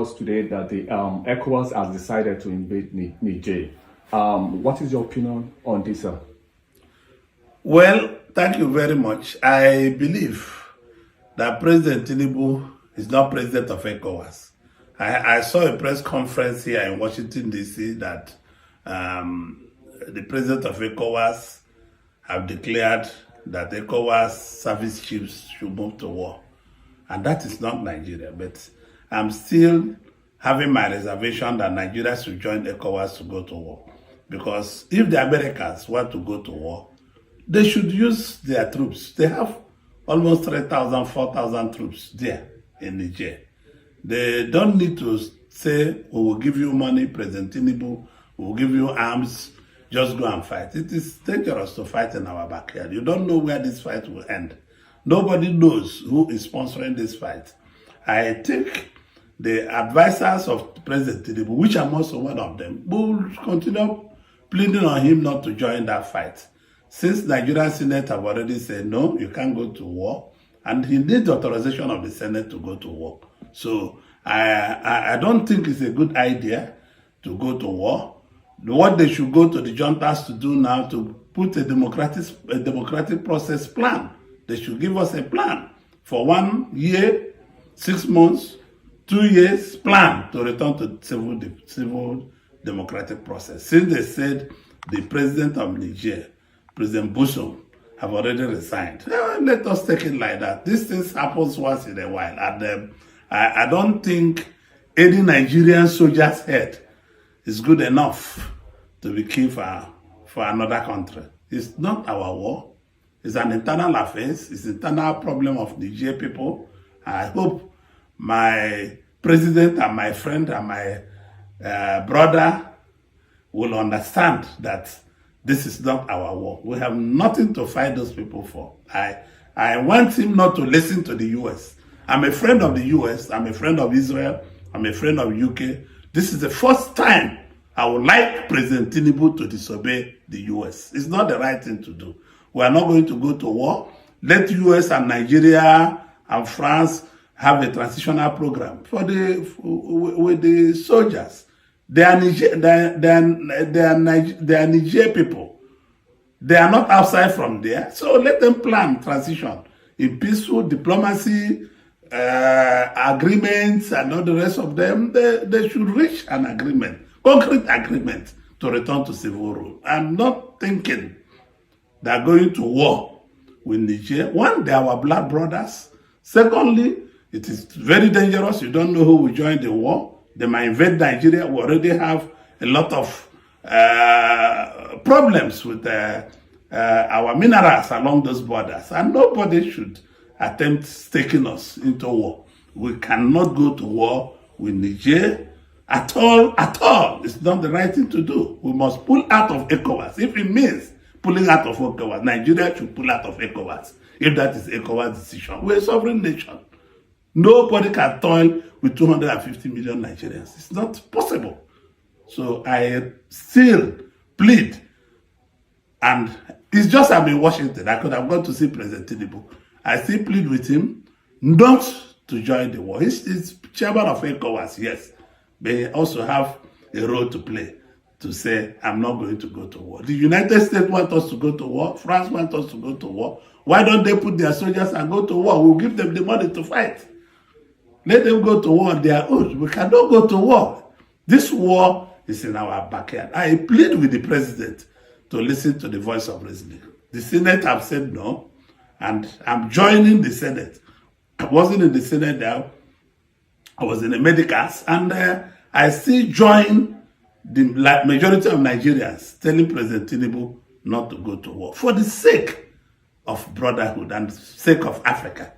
Today that the ECOWAS has decided to invade Niger. What is your opinion on this, sir? Well, thank you very much. I believe that President Tinubu is not president of ECOWAS. I saw a press conference here in Washington, D.C. that the president of ECOWAS have declared that ECOWAS service chiefs should move to war. And that is not Nigeria, but I'm still having my reservation that Nigeria should join ECOWAS to go to war. Because if the Americans want to go to war, they should use their troops. They have almost 3,000, 4,000 troops there in Niger. They don't need to say, we will give you money, President Tinubu, we will give you arms, just go and fight. It is dangerous to fight in our backyard. You don't know where this fight will end. Nobody knows who is sponsoring this fight. I think the advisors of President Tinubu, which I'm also one of them, will continue pleading on him not to join that fight. Since Nigerian Senate have already said, no, you can't go to war, and he needs authorization of the Senate to go to war. So I don't think it's a good idea to go to war. What they should go to the juntas to do now to put a democratic process plan. They should give us a plan for 1 year, 6 months, 2 years plan to return to civil democratic process. Since they said the president of Niger, President Bazoum, have already resigned, let us take it like that. These things happens once in a while, and I don't think any Nigerian soldier's head is good enough to be killed for another country. It's not our war. It's an internal affair. It's an internal problem of Niger people. I hope my president and my friend and my brother will understand that this is not our war. We have nothing to fight those people for. I want him not to listen to the US. I'm a friend of the US. I'm a friend of Israel. I'm a friend of UK. This is the first time I would like President Tinubu to disobey the US. It's not the right thing to do. We are not going to go to war. Let US and Nigeria and France have a transitional program with the soldiers. They are Niger people. They are not outside from there. So let them plan transition in peaceful diplomacy, agreements, and all the rest of them. They should reach an agreement, concrete agreement, to return to civil rule. I'm not thinking they're going to war with Niger. One, they are our blood brothers. Secondly, it is very dangerous. You don't know who will join the war. They might invade Nigeria. We already have a lot of problems with our minerals along those borders. And nobody should attempt taking us into war. We cannot go to war with Niger at all, at all. It's not the right thing to do. We must pull out of ECOWAS. If it means pulling out of ECOWAS, Nigeria should pull out of ECOWAS. If that is ECOWAS' decision. We're a sovereign nation. Nobody can toil with 250 million Nigerians. It's not possible. So I still plead, and it's just I'm in Washington. I could have gone to see President Tinubu. I still plead with him not to join the war. He's chairman of ECOWAS, yes. But he also have a role to play to say, I'm not going to go to war. The United States want us to go to war. France wants us to go to war. Why don't they put their soldiers and go to war? We'll give them the money to fight. Let them go to war on their own. We cannot go to war. This war is in our backyard. I plead with the president to listen to the voice of reason. The Senate have said no, and I'm joining the Senate. I wasn't in the Senate now. I was in the medicals, and I still join the majority of Nigerians telling President Tinubu not to go to war for the sake of brotherhood and sake of Africa.